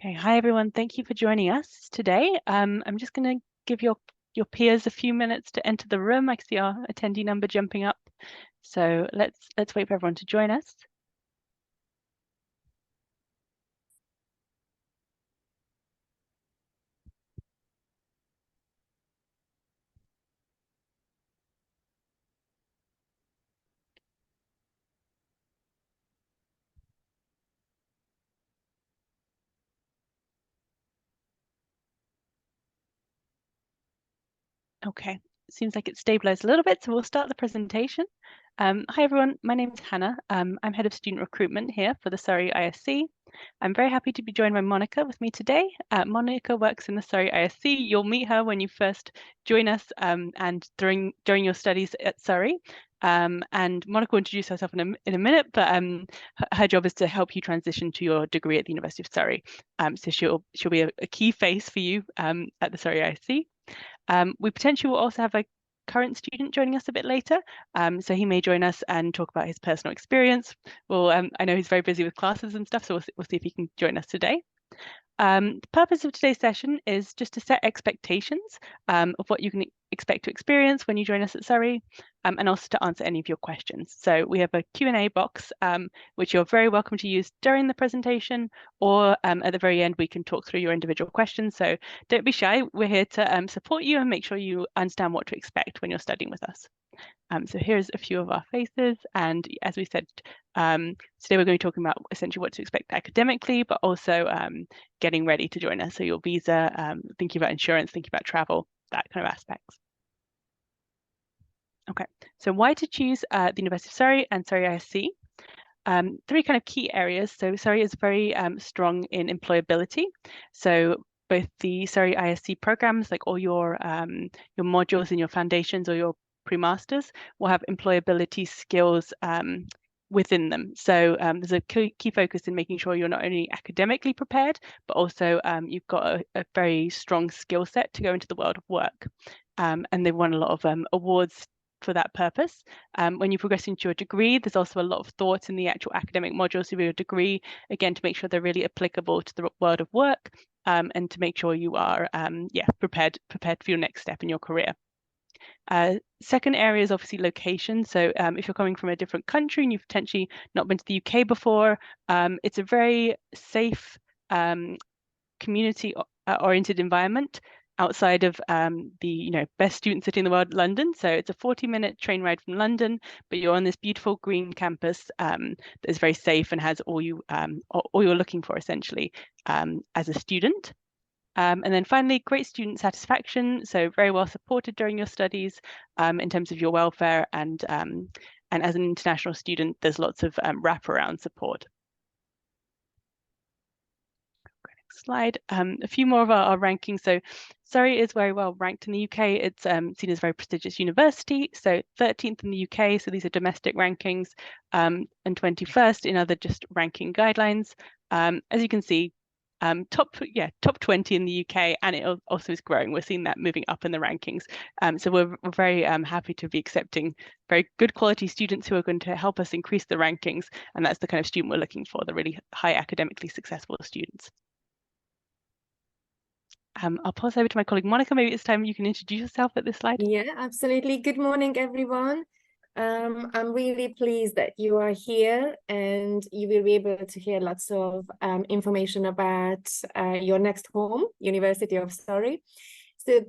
Okay, hi everyone. Thank you for joining us today. I'm just going to give your peers a few minutes to enter the room. I can see our attendee number jumping up. So let's wait for everyone to join us. Okay, seems like it's stabilized a little bit, so we'll start the presentation. Hi everyone, my name is Hannah. I'm head of student recruitment here for the Surrey ISC. I'm very happy to be joined by Monica with me today. Monica works in the Surrey ISC. You'll meet her when you first join us and during your studies at Surrey. And Monica will introduce herself in a minute, but her job is to help you transition to your degree at the University of Surrey. So she'll be a key face for you at the Surrey ISC. We potentially will also have a current student joining us a bit later. So he may join us and talk about his personal experience. Well, I know he's very busy with classes and stuff, so we'll see if he can join us today. The purpose of today's session is just to set expectations of what you can expect to experience when you join us at Surrey, and also to answer any of your questions. So we have a Q&A box, which you're very welcome to use during the presentation, or at the very end, we can talk through your individual questions. So don't be shy. We're here to support you and make sure you understand what to expect when you're studying with us. So here's a few of our faces, and as we said, today we're going to be talking about essentially what to expect academically, but also getting ready to join us. So your visa, thinking about insurance, thinking about travel, that kind of aspects. Okay, so why to choose the University of Surrey and Surrey ISC? Three kind of key areas. So Surrey is very strong in employability. So both the Surrey ISC programs, like all your modules in your foundations or your pre-masters, will have employability skills within them. So there's a key focus in making sure you're not only academically prepared, but also you've got a very strong skill set to go into the world of work. And they've won a lot of awards for that purpose. When you progress into your degree, there's also a lot of thought in the actual academic modules of your degree, again, to make sure they're really applicable to the world of work, and to make sure you are prepared for your next step in your career. Second area is obviously location. So if you're coming from a different country and you've potentially not been to the UK before, it's a very safe community oriented environment outside of the best student city in the world, London. So it's a 40-minute train ride from London, but you're on this beautiful green campus that is very safe and has all you're looking for essentially as a student. And then finally, great student satisfaction. So very well supported during your studies in terms of your welfare, and as an international student, there's lots of wraparound support. Slide. A few more of our rankings. So Surrey is very well ranked in the UK. It's seen as a very prestigious university. So 13th in the UK. So these are domestic rankings, and 21st in other just ranking guidelines. As you can see, top 20 in the UK, and it also is growing. We're seeing that moving up in the rankings. So we're very happy to be accepting very good quality students who are going to help us increase the rankings. And that's the kind of student we're looking for, the really high academically successful students. I'll pass over to my colleague Monica. Maybe it's time you can introduce yourself at this slide. Yeah, absolutely. Good morning, everyone. I'm really pleased that you are here, and you will be able to hear lots of information about your next home, University of Surrey. So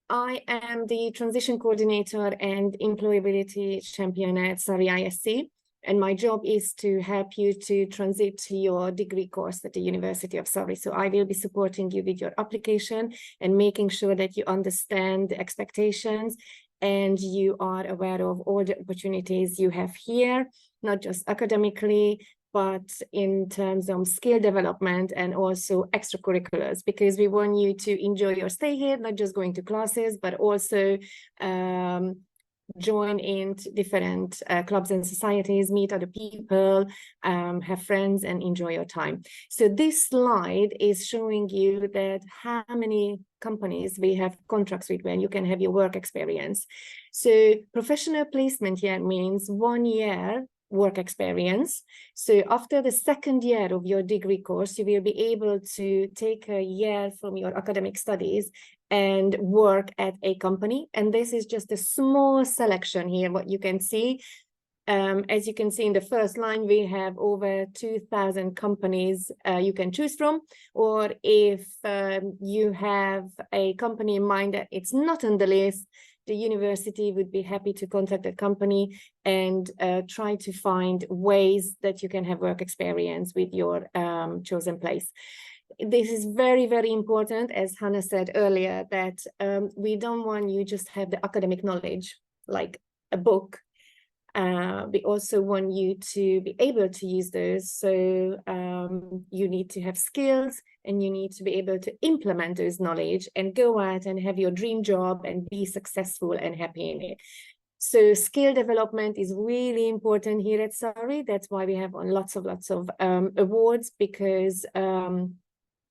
I am the transition coordinator and employability champion at Surrey ISC. And my job is to help you to transit to your degree course at the University of Surrey. So I will be supporting you with your application and making sure that you understand the expectations and you are aware of all the opportunities you have here, not just academically, but in terms of skill development and also extracurriculars, because we want you to enjoy your stay here, not just going to classes, but also join in different clubs and societies, meet other people, have friends, and enjoy your time. So this slide is showing you that how many companies we have contracts with when you can have your work experience. So professional placement here means 1 year work experience. So after the second year of your degree course, you will be able to take a year from your academic studies and work at a company. And this is just a small selection here, what you can see. As you can see in the first line, we have over 2,000 companies you can choose from. Or if you have a company in mind that it's not on the list, the university would be happy to contact the company and try to find ways that you can have work experience with your chosen place. This is very, very important, as Hannah said earlier, that we don't want you just have the academic knowledge, like a book. We also want you to be able to use those. So you need to have skills and you need to be able to implement those knowledge and go out and have your dream job and be successful and happy in it. So skill development is really important here at Surrey. That's why we have on lots of awards, because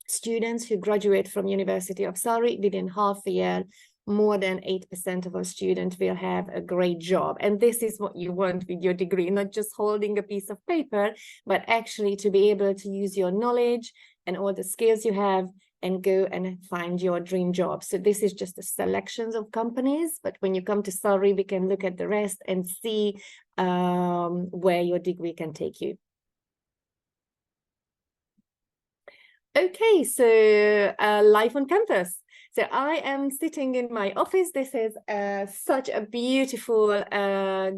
students who graduate from University of Surrey within half a year, more than 8% of our students will have a great job. And this is what you want with your degree, not just holding a piece of paper, but actually to be able to use your knowledge and all the skills you have and go and find your dream job. So this is just a selection of companies, but when you come to Surrey, we can look at the rest and see where your degree can take you. Okay, so life on campus. So I am sitting in my office. This is such a beautiful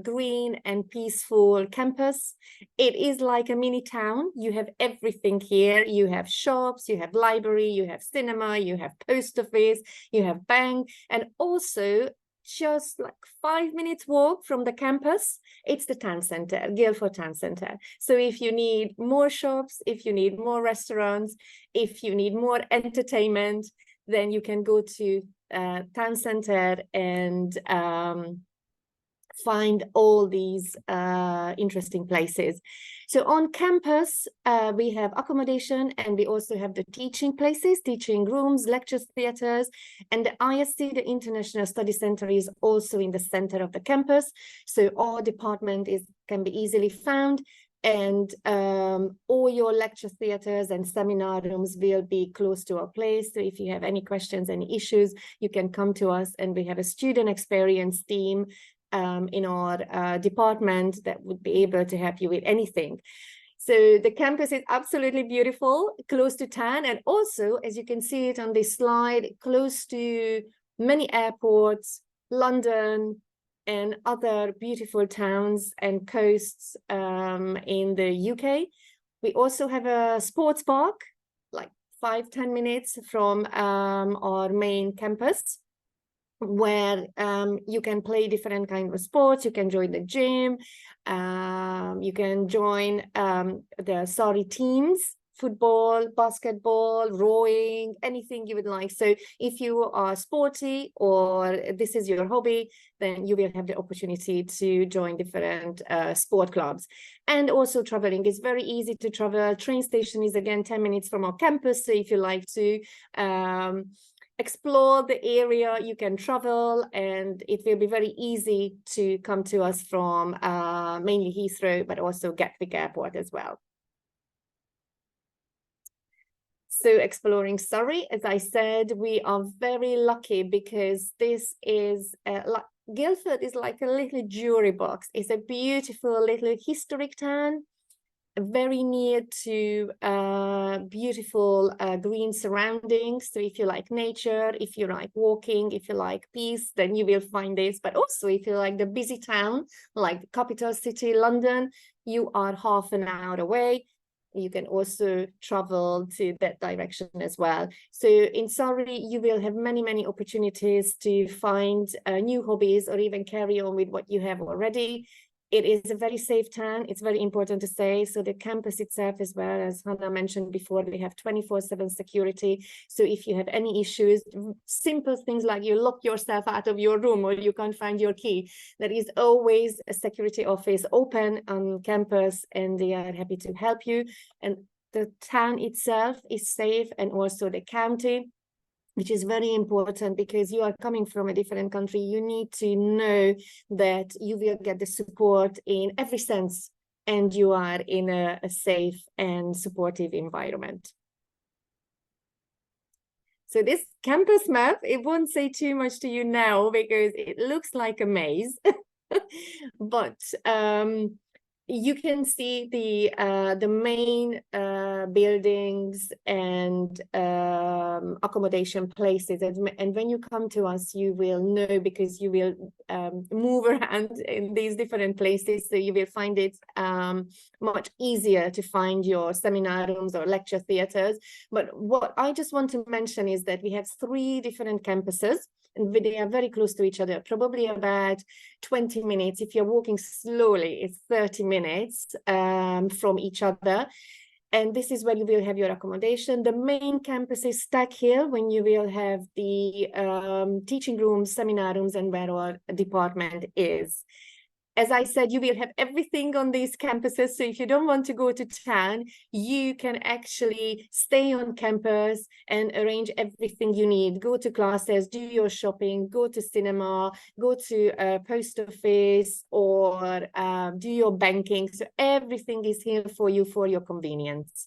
green and peaceful campus. It is like a mini town. You have everything here. You have shops, you have library, you have cinema, you have post office, you have bank, and also just like 5 minutes walk from the campus, it's the town center, Guildford Town Center. So if you need more shops, if you need more restaurants, if you need more entertainment, then you can go to town center and find all these interesting places. So on campus, we have accommodation and we also have the teaching places, teaching rooms, lecture theaters, and the ISC, the International Study Center, is also in the center of the campus. So our department can be easily found, and all your lecture theaters and seminar rooms will be close to our place. So if you have any questions, any issues, you can come to us, and we have a student experience team in our department that would be able to help you with anything. So the campus is absolutely beautiful, close to town, and also, as you can see it on this slide, close to many airports, London, and other beautiful towns and coasts in the UK. We also have a sports park, like 5-10 minutes from our main campus, where you can play different kinds of sports. You can join the gym, you can join the Surrey teams, football, basketball, rowing, anything you would like. So if you are sporty or this is your hobby, then you will have the opportunity to join different sport clubs. And also traveling is very easy to travel. Train station is again 10 minutes from our campus. So if you like to explore the area, you can travel, and it will be very easy to come to us from mainly Heathrow, but also Gatwick Airport as well. So exploring Surrey, as I said, we are very lucky because this is like Guildford is like a little jewelry box. It's a beautiful little historic town, very near to beautiful green surroundings. So if you like nature, if you like walking, if you like peace, then you will find this. But also if you like the busy town, like the capital city, London, you are half an hour away. You can also travel to that direction as well. So in Surrey, you will have many, many opportunities to find new hobbies or even carry on with what you have already. It is a very safe town. It's very important to say. So the campus itself, as well, as Hannah mentioned before, we have 24/7 security. So if you have any issues, simple things like you lock yourself out of your room or you can't find your key, there is always a security office open on campus, and they are happy to help you. And the town itself is safe, and also the county, which is very important because you are coming from a different country. You need to know that you will get the support in every sense and you are in a safe and supportive environment. So this campus map, it won't say too much to you now because it looks like a maze, but you can see the main buildings and accommodation places, and when you come to us, you will know, because you will move around in these different places, so you will find it much easier to find your seminar rooms or lecture theaters. But what I just want to mention is that we have 3 different campuses, and they are very close to each other, probably about 20 minutes. If you're walking slowly, it's 30 minutes from each other. And this is where you will have your accommodation. The main campus is Stack Hill, when you will have the teaching rooms, seminar rooms, and where our department is. As I said, you will have everything on these campuses. So if you don't want to go to town, you can actually stay on campus and arrange everything you need. Go to classes, do your shopping, go to cinema, go to a post office, or do your banking. So everything is here for you for your convenience.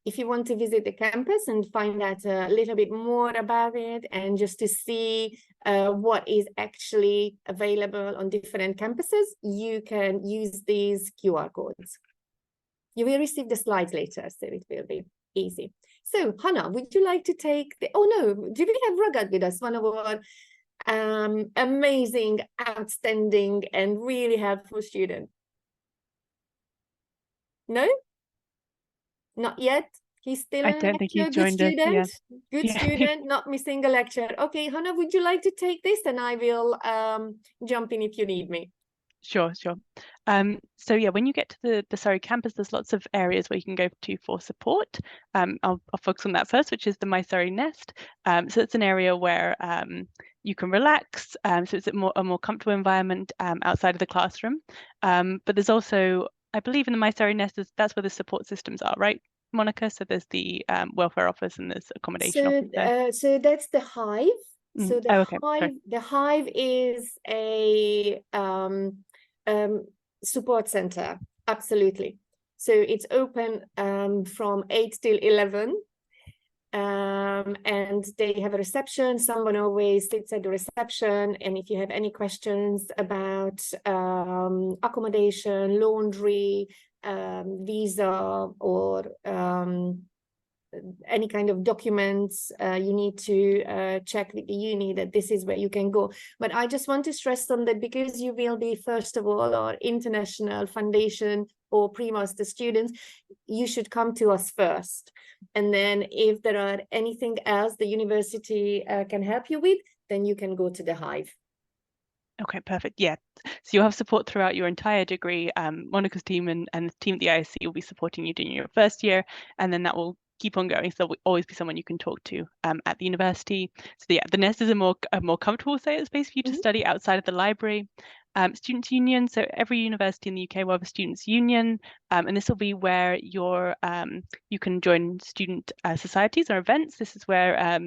If you want to visit the campus and find out a little bit more about it, and just to see what is actually available on different campuses, you can use these QR codes. You will receive the slides later, so it will be easy. So Hannah, would you like to take the, oh no, do we have Ragad with us, one of our amazing, outstanding, and really helpful students? No? Not yet. He's still I don't think he's good joined us. student. Yeah. Good student, not missing a lecture. Okay, Hannah, would you like to take this, and I will jump in if you need me. Sure. So yeah, when you get to the Surrey campus, there's lots of areas where you can go to for support. I'll focus on that first, which is the My Surrey Nest. So it's an area where you can relax. So it's a more comfortable environment outside of the classroom. But there's also, I believe, in the My Surrey Nest, that's where the support systems are, right, Monica? So there's the welfare office and there's accommodation office there. So that's the Hive. So the okay. the Hive is a support center. Absolutely. So it's open from 8 till 11. And they have a reception. Someone always sits at the reception, and if you have any questions about accommodation, laundry, visa, or any kind of documents you need to check with the uni, that this is where you can go. But I just want to stress on that, because you will be, first of all, our international foundation or pre-master students, you should come to us first. And then if there are anything else the university can help you with, then you can go to the Hive. Okay, perfect. Yeah, so you'll have support throughout your entire degree. Monica's team and the team at the ISC will be supporting you during your first year, and then that will keep on going. So there will always be someone you can talk to at the university. So yeah, the Nest is a more comfortable space for you to study outside of the library. Students' union. So every university in the UK will have a students' union, and this will be where you can join student societies or events. This is where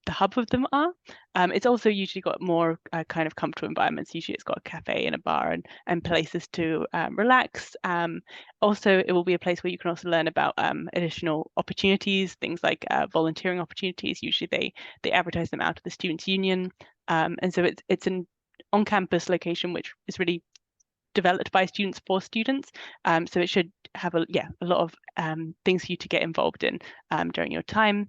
the hub of them are. It's also usually got more kind of comfortable environments. Usually it's got a cafe and a bar and places to relax. Also, it will be a place where you can also learn about additional opportunities, things like volunteering opportunities. Usually they advertise them out of the students' union. And so it's an on-campus location which is really developed by students for students. So it should have a lot of things for you to get involved in during your time.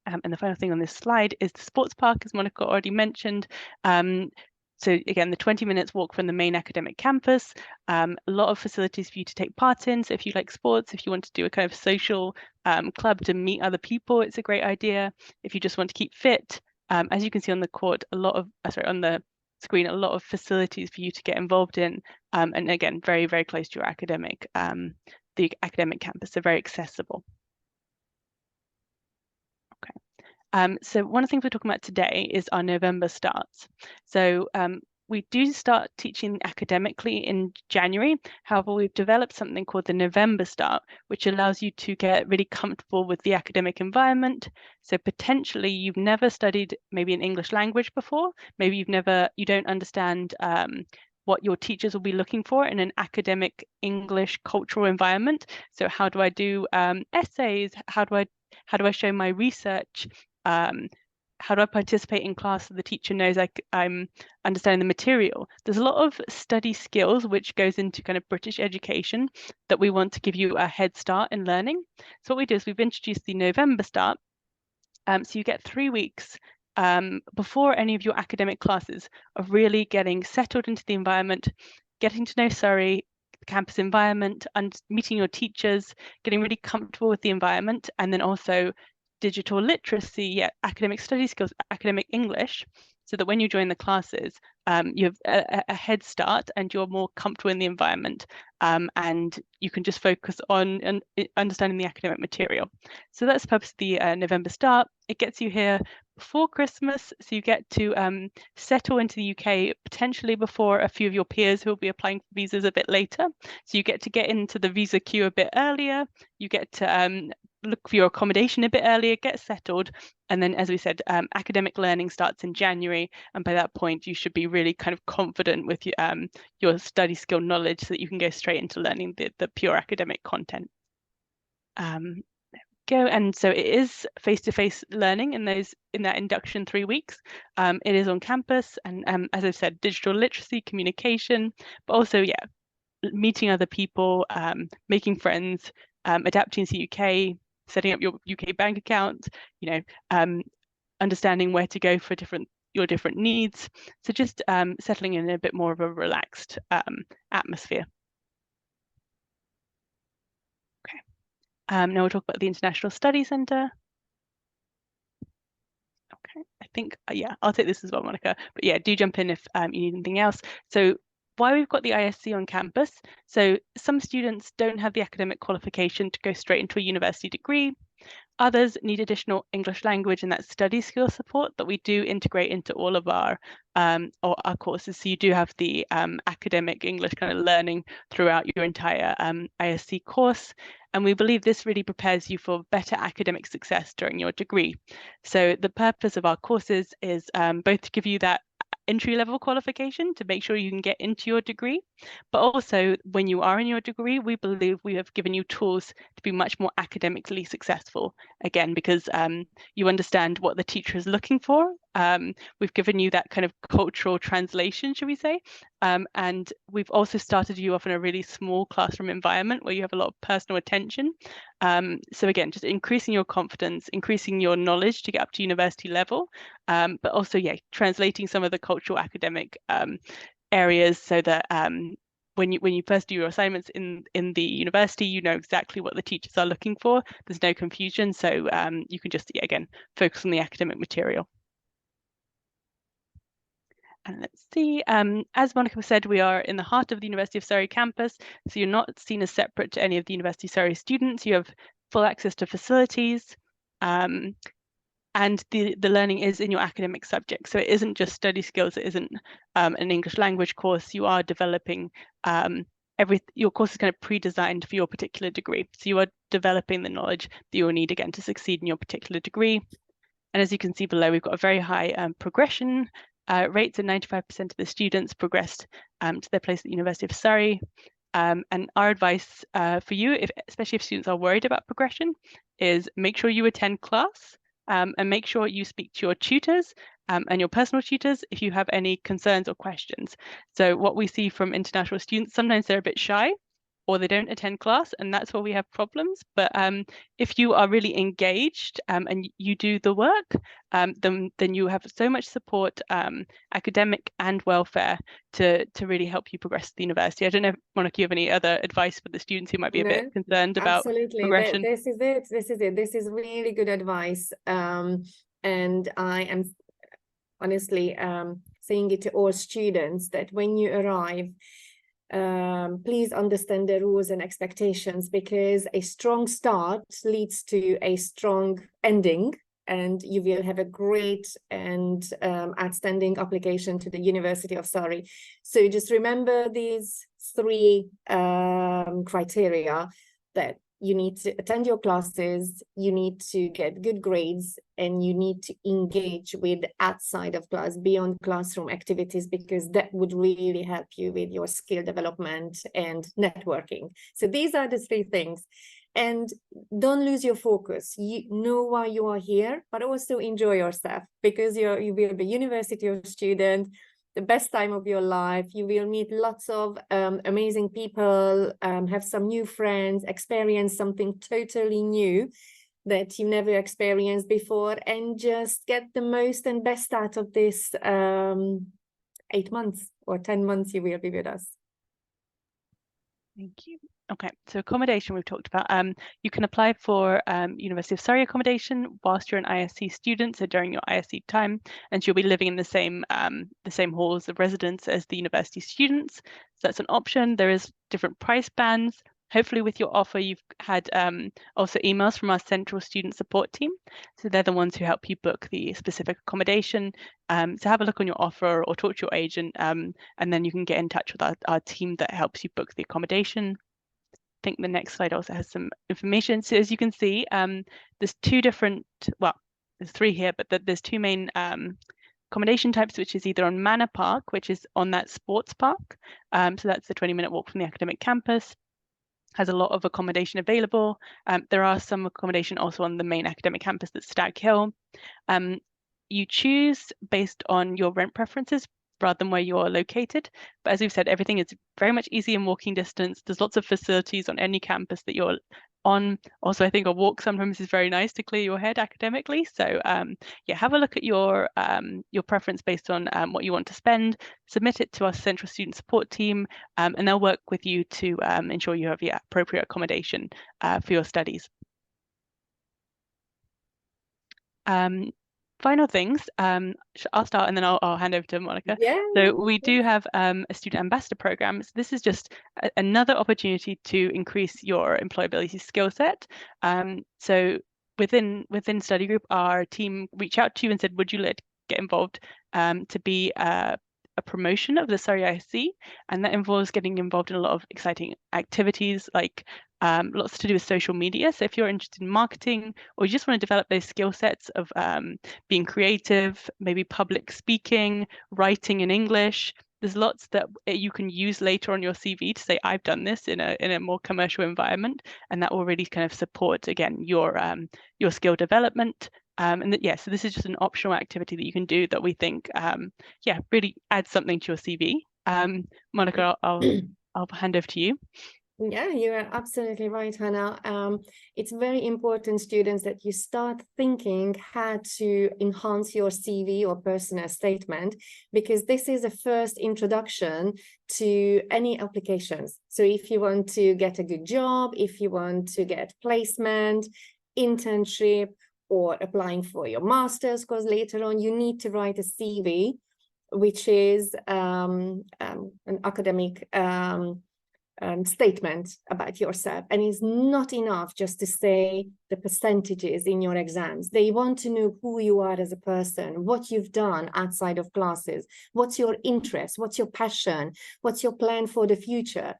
And the final thing on this slide is the sports park, as Monica already mentioned. So again, the 20 minutes walk from the main academic campus, a lot of facilities for you to take part in. So if you like sports, if you want to do a kind of social club to meet other people, it's a great idea. If you just want to keep fit, as you can see on the court, on the screen, a lot of facilities for you to get involved in. And again, very, very close to your the academic campus, so very accessible. So one of the things we're talking about today is our November starts. So we do start teaching academically in January. However, we've developed something called the November start, which allows you to get really comfortable with the academic environment. So potentially you've never studied maybe an English language before. Maybe you don't understand what your teachers will be looking for in an academic English cultural environment. So how do I do essays? How do I show my research? How do I participate in class so the teacher knows I'm understanding the material? There's a lot of study skills which goes into kind of British education that we want to give you a head start in learning. So what we do is we've introduced the November start. So you get 3 weeks before any of your academic classes of really getting settled into the environment, getting to know Surrey, the campus environment, and meeting your teachers, getting really comfortable with the environment, and then also digital literacy, academic study skills, academic English, so that when you join the classes, you have a head start and you're more comfortable in the environment, and you can just focus on understanding the academic material. So that's the purpose of the November start. It gets you here before Christmas, so you get to settle into the UK potentially before a few of your peers who will be applying for visas a bit later. So you get to get into the visa queue a bit earlier. You get to look for your accommodation a bit earlier, get settled, and then, as we said, academic learning starts in January, and by that point you should be really kind of confident with your study skill knowledge so that you can go straight into learning the pure academic content. And so it is face-to-face learning in that induction 3 weeks. It is on campus, and as I said, digital literacy, communication, but also meeting other people, making friends, adapting to UK, setting up your UK bank account, understanding where to go for your different needs. So just settling in a bit more of a relaxed atmosphere. Okay. Now we'll talk about the International Study Centre. Okay, I think, I'll take this as well, Monica. But yeah, do jump in if you need anything else. So why we've got the ISC on campus. So some students don't have the academic qualification to go straight into a university degree. Others need additional English language and that study skill support that we do integrate into all of our courses. So you do have the academic English kind of learning throughout your entire ISC course. And we believe this really prepares you for better academic success during your degree. So the purpose of our courses is both to give you that entry-level qualification to make sure you can get into your degree, but also when you are in your degree, we believe we have given you tools to be much more academically successful, again, because you understand what the teacher is looking for. We've given you that kind of cultural translation, should we say, and we've also started you off in a really small classroom environment where you have a lot of personal attention. So again, just increasing your confidence, increasing your knowledge to get up to university level, but also, translating some of the cultural academic areas so that when you first do your assignments in the university, you know exactly what the teachers are looking for. There's no confusion, so you can just, again, focus on the academic material. And let's see, as Monica said, we are in the heart of the University of Surrey campus, so you're not seen as separate to any of the University of Surrey students. You have full access to facilities, and the learning is in your academic subject. So it isn't just study skills, it isn't an English language course. You are developing, your course is kind of pre-designed for your particular degree. So you are developing the knowledge that you will need, again, to succeed in your particular degree. And as you can see below, we've got a very high progression rates, and 95% of the students progressed to their place at the University of Surrey. And our advice for you, especially if students are worried about progression, is make sure you attend class and make sure you speak to your tutors and your personal tutors if you have any concerns or questions. So what we see from international students, sometimes they're a bit shy or they don't attend class, and that's where we have problems. But if you are really engaged and you do the work, then you have so much support, academic and welfare, to really help you progress to the university. I don't know, Monica, you have any other advice for the students who might be a bit concerned about progression? This is it. This is really good advice. And I am honestly saying it to all students that when you arrive, please understand the rules and expectations, because a strong start leads to a strong ending, and you will have a great and outstanding application to the University of Surrey. So just remember these 3 criteria, that you need to attend your classes, you need to get good grades, and you need to engage with outside of class, beyond classroom activities, because that would really help you with your skill development and networking. So these are the three things. And don't lose your focus. You know why you are here, but also enjoy yourself, because you will be a university student, the best time of your life. You will meet lots of amazing people, have some new friends, experience something totally new that you never experienced before, and just get the most and best out of this 8 months or 10 months you will be with us. Thank you. Okay, so accommodation we've talked about. You can apply for University of Surrey accommodation whilst you're an ISC student, so during your ISC time, and you'll be living in the same halls of residence as the university students. So that's an option. There is different price bands. Hopefully with your offer, you've had also emails from our central student support team. So they're the ones who help you book the specific accommodation. So have a look on your offer or talk to your agent, and then you can get in touch with our team that helps you book the accommodation. I think the next slide also has some information. So as you can see, there's two different, well, there's three here, but there's two main accommodation types, which is either on Manor Park, which is on that sports park. So that's the 20-minute walk from the academic campus. Has a lot of accommodation available. There are some accommodation also on the main academic campus at Stag Hill. You choose based on your rent preferences rather than where you're located. But as we've said, everything is very much easy in walking distance. There's lots of facilities on any campus that you're on. Also, I think a walk sometimes is very nice to clear your head academically. So yeah, have a look at your preference based on what you want to spend. Submit it to our central student support team, and they'll work with you to ensure you have the appropriate accommodation for your studies. Final things, I'll start and then I'll hand over to Monica. Yeah. So we do have a student ambassador program. So this is just another opportunity to increase your employability skill set. So within study group, our team reached out to you and said, would you get involved to be a promotion of the Surrey ISC? And that involves getting involved in a lot of exciting activities, like lots to do with social media. So if you're interested in marketing, or you just want to develop those skill sets of being creative, maybe public speaking, writing in English, there's lots that you can use later on your CV to say, I've done this in a more commercial environment, and that will really kind of support, again, your skill development. And yeah, so this is just an optional activity that you can do that we think, yeah, really adds something to your CV. Monica, I'll hand over to you. Yeah, you are absolutely right, Hannah. It's very important, students, that you start thinking how to enhance your CV or personal statement, because this is a first introduction to any applications. So if you want to get a good job, if you want to get placement, internship, or applying for your master's course later on, you need to write a CV, which is an academic statement about yourself. And it's not enough just to say the percentages in your exams. They want to know who you are as a person, what you've done outside of classes, what's your interest, what's your passion, what's your plan for the future.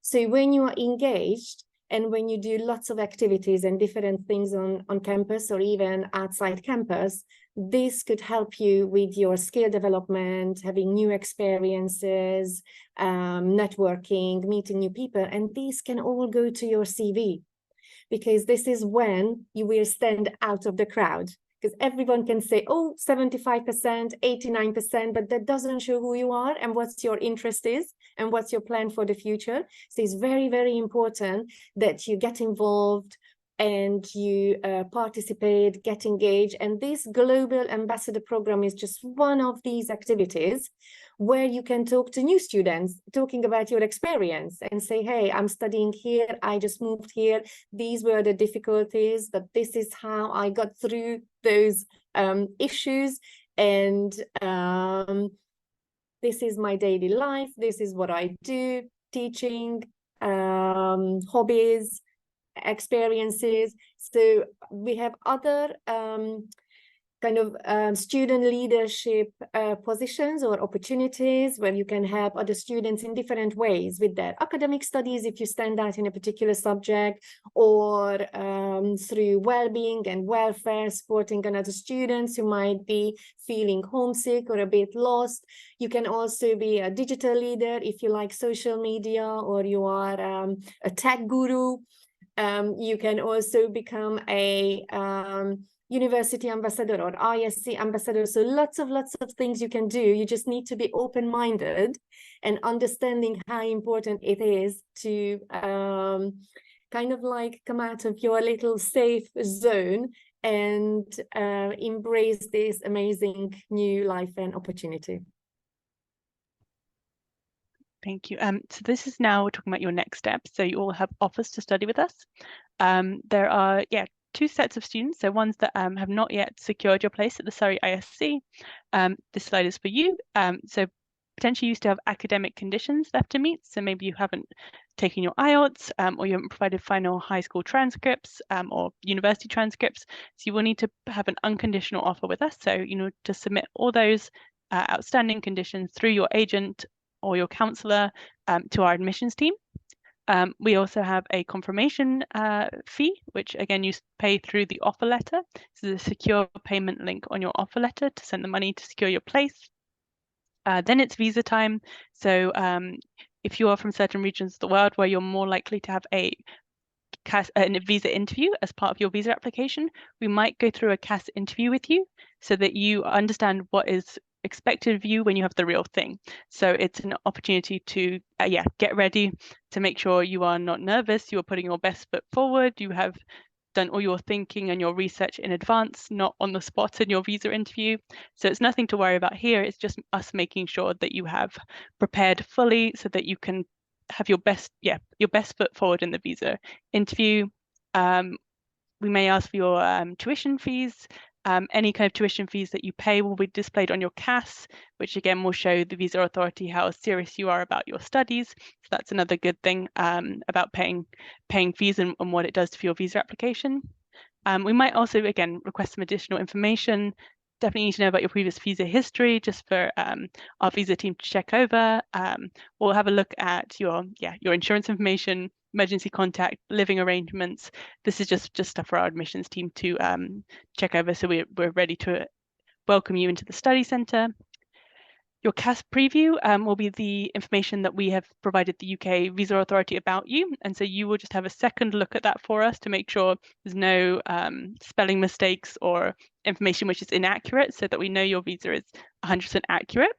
So when you are engaged and when you do lots of activities and different things on campus or even outside campus, this could help you with your skill development, having new experiences, networking, meeting new people, and these can all go to your CV, because this is when you will stand out of the crowd, because everyone can say, oh, 75%, 89%, but that doesn't show who you are and what your interest is and what's your plan for the future. So it's very, very important that you get involved and you participate, get engaged. And this Global Ambassador Program is just one of these activities where you can talk to new students, talking about your experience and say, hey, I'm studying here, I just moved here, these were the difficulties, but this is how I got through those issues. And this is my daily life, this is what I do, teaching, hobbies, experiences. So we have other kind of student leadership positions or opportunities where you can help other students in different ways with their academic studies if you stand out in a particular subject, or through well-being and welfare, supporting another students who might be feeling homesick or a bit lost. You can also be a digital leader if you like social media, or you are a tech guru. You can also become a university ambassador or ISC ambassador. So lots of things you can do. You just need to be open-minded and understanding how important it is to kind of like come out of your little safe zone and embrace this amazing new life and opportunity. Thank you. So this is now talking about your next steps. So you all have offers to study with us. There are, two sets of students. So ones that have not yet secured your place at the Surrey ISC. This slide is for you. So potentially you still have academic conditions left to meet. So maybe you haven't taken your IELTS, or you haven't provided final high school transcripts or university transcripts. So you will need to have an unconditional offer with us. So you know, to submit all those outstanding conditions through your agent or your counsellor to our admissions team. We also have a confirmation fee, which again you pay through the offer letter. So there's a secure payment link on your offer letter to send the money to secure your place. Then it's visa time. So if you are from certain regions of the world where you're more likely to have a visa interview as part of your visa application, we might go through a CAS interview with you so that you understand what is expected of you when you have the real thing. So it's an opportunity to get ready, to make sure you are not nervous, you are putting your best foot forward, you have done all your thinking and your research in advance, not on the spot in your visa interview. So it's nothing to worry about here. It's just us making sure that you have prepared fully so that you can have your best foot forward in the visa interview. We may ask for your tuition fees. Any kind of tuition fees that you pay will be displayed on your CAS, which again will show the visa authority how serious you are about your studies. So that's another good thing about paying fees and what it does for your visa application. We might also, again, request some additional information. Definitely need to know about your previous visa history, just for our visa team to check over. We'll have a look at your insurance information, emergency contact, living arrangements. This is just stuff for our admissions team to check over, so we're ready to welcome you into the study centre. Your CAS preview will be the information that we have provided the UK Visa Authority about you. And so you will just have a second look at that for us to make sure there's no spelling mistakes or information which is inaccurate, so that we know your visa is 100% accurate.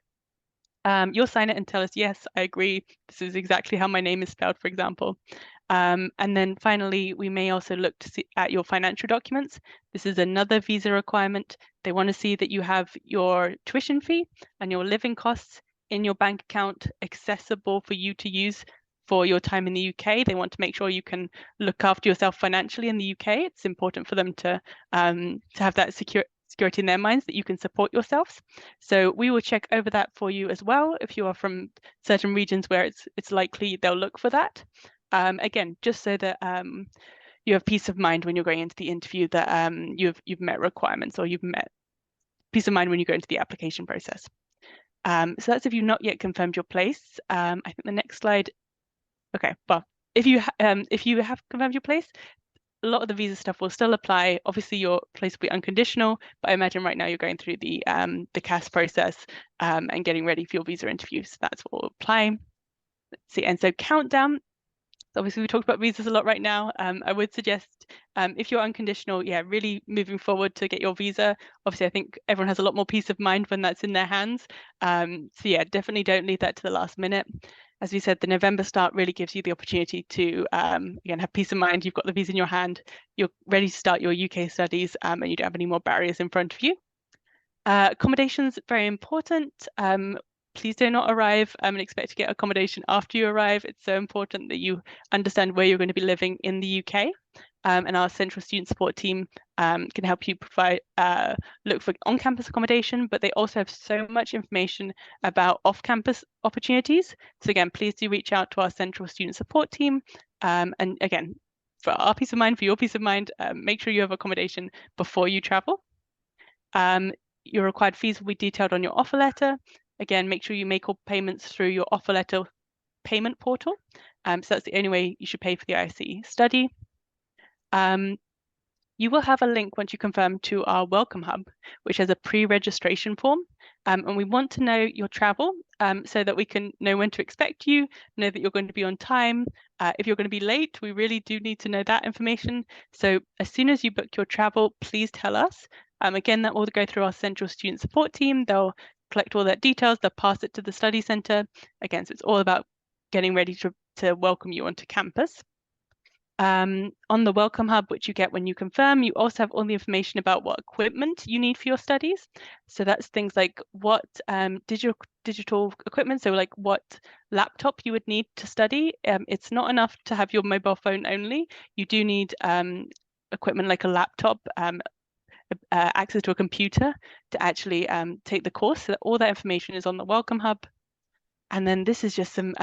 You'll sign it and tell us, yes, I agree, this is exactly how my name is spelled, for example. And then finally, we may also look to see at your financial documents. This is another visa requirement. They want to see that you have your tuition fee and your living costs in your bank account accessible for you to use for your time in the UK. They want to make sure you can look after yourself financially in the UK. It's important for them to have that security in their minds that you can support yourselves. So we will check over that for you as well. If you are from certain regions where it's likely they'll look for that. Again, just so that you have peace of mind when you're going into the interview, that you've met requirements, or you've met peace of mind when you go into the application process. So that's if you've not yet confirmed your place. I think the next slide. Okay, well, if you have confirmed your place, a lot of the visa stuff will still apply. Obviously, your place will be unconditional, but I imagine right now you're going through the CAS process and getting ready for your visa interview. So that's what will apply. Let's see, and so countdown. Obviously, we talked about visas a lot right now. I would suggest if you're unconditional, really moving forward to get your visa. Obviously, I think everyone has a lot more peace of mind when that's in their hands. So definitely don't leave that to the last minute. As we said, the November start really gives you the opportunity to, again, have peace of mind. You've got the visa in your hand. You're ready to start your UK studies, and you don't have any more barriers in front of you. Accommodation's very important. Please do not arrive and expect to get accommodation after you arrive. It's so important that you understand where you're going to be living in the UK. And our central student support team can help you provide look for on-campus accommodation, but they also have so much information about off-campus opportunities. So again, please do reach out to our central student support team. And again, for our peace of mind, for your peace of mind, make sure you have accommodation before you travel. Your required fees will be detailed on your offer letter. Again, make sure you make all payments through your offer letter payment portal. So that's the only way you should pay for the ISC study. You will have a link once you confirm to our Welcome Hub, which has a pre-registration form. And we want to know your travel so that we can know when to expect you, know that you're going to be on time. If you're going to be late, we really do need to know that information. So as soon as you book your travel, please tell us. Again, that will go through our central student support team. They'll collect all that details, they'll pass it to the study centre. Again, so it's all about getting ready to welcome you onto campus. On the Welcome Hub, which you get when you confirm, you also have all the information about what equipment you need for your studies. So that's things like what digital equipment, so like what laptop you would need to study. It's not enough to have your mobile phone only. You do need equipment like a laptop, access to a computer to actually take the course. So that all that information is on the Welcome Hub. And then this is just some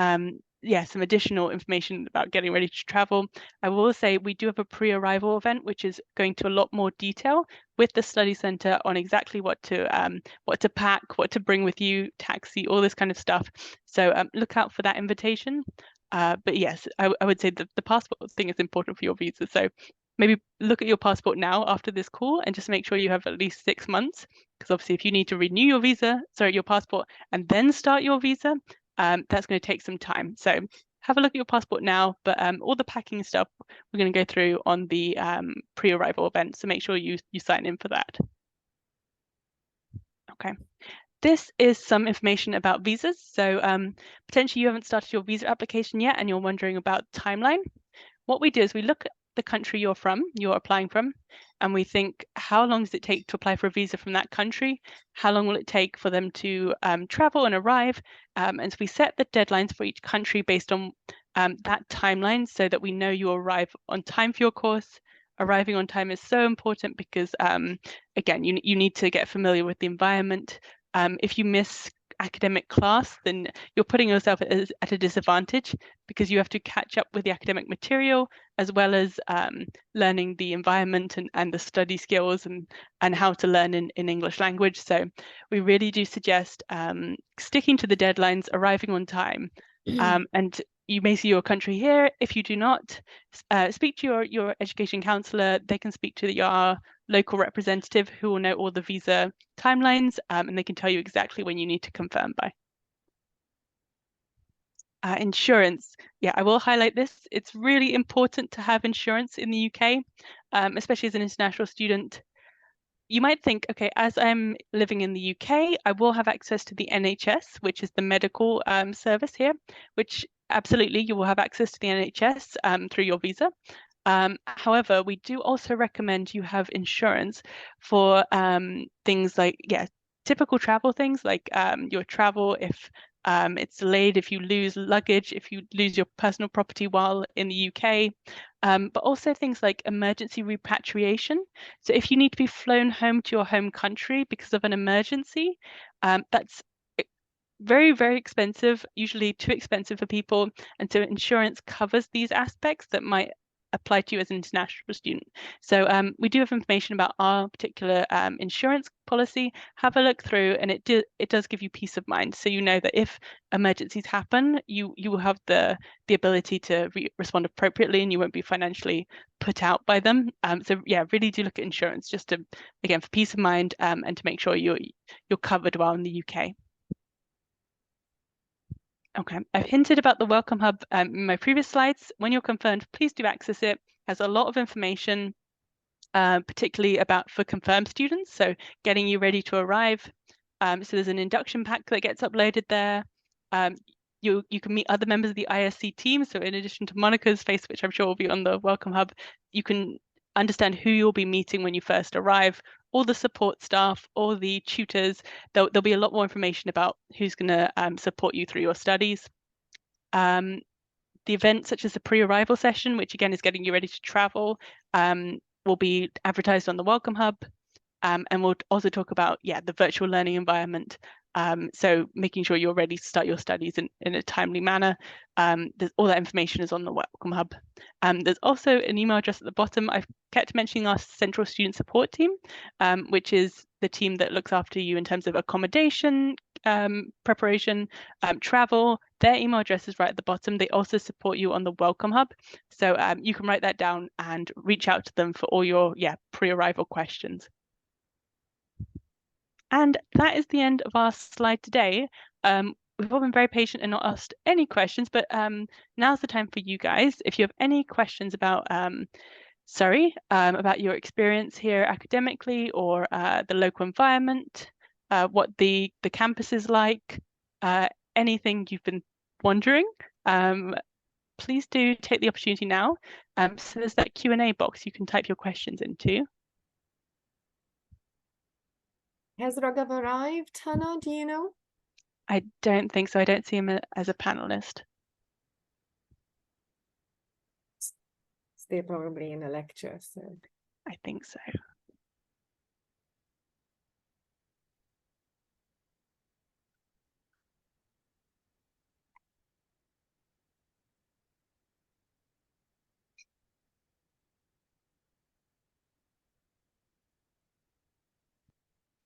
additional information about getting ready to travel. I will say we do have a pre-arrival event, which is going to a lot more detail with the study centre on exactly what to pack, what to bring with you, taxi, all this kind of stuff. So look out for that invitation. But yes, I would say the passport thing is important for your visa. So maybe look at your passport now after this call and just make sure you have at least 6 months. Because obviously if you need to renew your passport and then start your visa, that's going to take some time. So have a look at your passport now, but all the packing stuff we're going to go through on the pre-arrival event. So make sure you sign in for that. Okay. This is some information about visas. So potentially you haven't started your visa application yet and you're wondering about timeline. What we do is we look at the country you're applying from, and we think, how long does it take to apply for a visa from that country? How long will it take for them to travel and arrive? And so we set the deadlines for each country based on that timeline so that we know you arrive on time for your course. Arriving on time is so important because, again, you need to get familiar with the environment. If you miss academic class, then you're putting yourself at a disadvantage because you have to catch up with the academic material as well as learning the environment and the study skills and how to learn in English language. So we really do suggest sticking to the deadlines, arriving on time. And you may see your country here. If you do not, speak to your education counsellor. They can speak to your local representative who will know all the visa timelines, and they can tell you exactly when you need to confirm by. Insurance. Yeah, I will highlight this. It's really important to have insurance in the UK, especially as an international student. You might think, okay, as I'm living in the UK, I will have access to the NHS, which is the medical service here, which absolutely you will have access to the NHS through your visa. However, we do also recommend you have insurance for things like, typical travel things like your travel if it's delayed, if you lose luggage, if you lose your personal property while in the UK, but also things like emergency repatriation. So if you need to be flown home to your home country because of an emergency, that's very, very expensive, usually too expensive for people. And so insurance covers these aspects that might apply to you as an international student. So we do have information about our particular insurance policy. Have a look through, and it does give you peace of mind. So you know that if emergencies happen, you will have the ability to respond appropriately, and you won't be financially put out by them. So yeah, really do look at insurance just to, again, for peace of mind and to make sure you're covered while in the UK. Okay, I've hinted about the Welcome Hub in my previous slides. When you're confirmed, please do access it. It has a lot of information, particularly for confirmed students, so getting you ready to arrive. So there's an induction pack that gets uploaded there. You can meet other members of the ISC team. So in addition to Monica's face, which I'm sure will be on the Welcome Hub, you can understand who you'll be meeting when you first arrive, all the support staff, all the tutors. There'll be a lot more information about who's going to support you through your studies. The event, such as the pre-arrival session, which again is getting you ready to travel, will be advertised on the Welcome Hub. And we'll also talk about, the virtual learning environment So making sure you're ready to start your studies in a timely manner. There's all that information is on the Welcome Hub. There's also an email address at the bottom. I've kept mentioning our Central Student Support Team, which is the team that looks after you in terms of accommodation, preparation, travel. Their email address is right at the bottom. They also support you on the Welcome Hub. So you can write that down and reach out to them for all your pre-arrival questions. And that is the end of our slide today. We've all been very patient and not asked any questions, but now's the time for you guys. If you have any questions about Surrey, about your experience here academically or the local environment, what the campus is like, anything you've been wondering, please do take the opportunity now. So there's that Q&A box you can type your questions into. Has Raghav arrived, Hannah? Do you know? I don't think so. I don't see him as a panelist. They're probably in a lecture, so. I think so.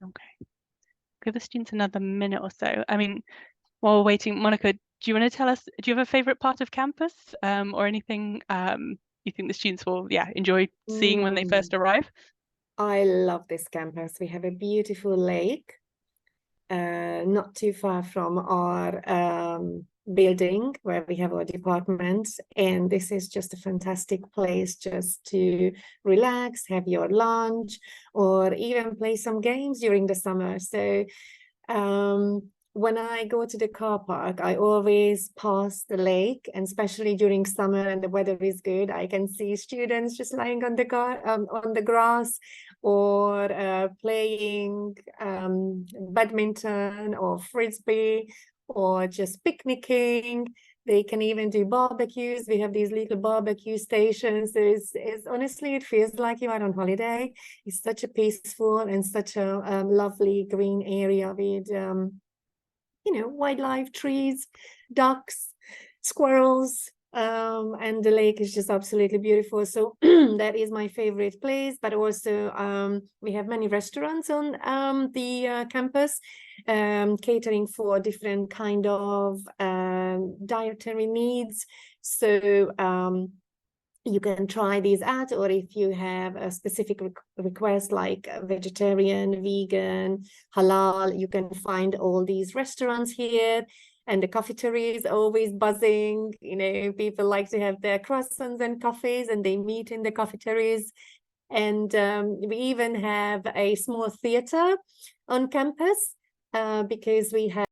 Okay. Give the students another minute or so. I mean, while we're waiting, Monica, do you want to tell us, do you have a favorite part of campus or anything you think the students will enjoy seeing when they first arrive? I love this campus. We have a beautiful lake not too far from our building where we have our departments, and this is just a fantastic place just to relax, have your lunch, or even play some games during the summer. So when I go to the car park, I always pass the lake, and especially during summer and the weather is good, I can see students just lying on the grass or playing badminton or frisbee or just picnicking. They can even do barbecues. We have these little barbecue stations. It's honestly, it feels like you are on holiday. It's such a peaceful and such a lovely green area with wildlife, trees, ducks, squirrels, and the lake is just absolutely beautiful. So that is my favorite place. But also we have many restaurants on the campus, catering for different kind of dietary needs. So you can try these out, or if you have a specific request like vegetarian, vegan, halal, you can find all these restaurants here. And the cafeteria is always buzzing. People like to have their croissants and coffees, and they meet in the cafeterias. And we even have a small theater on campus because we have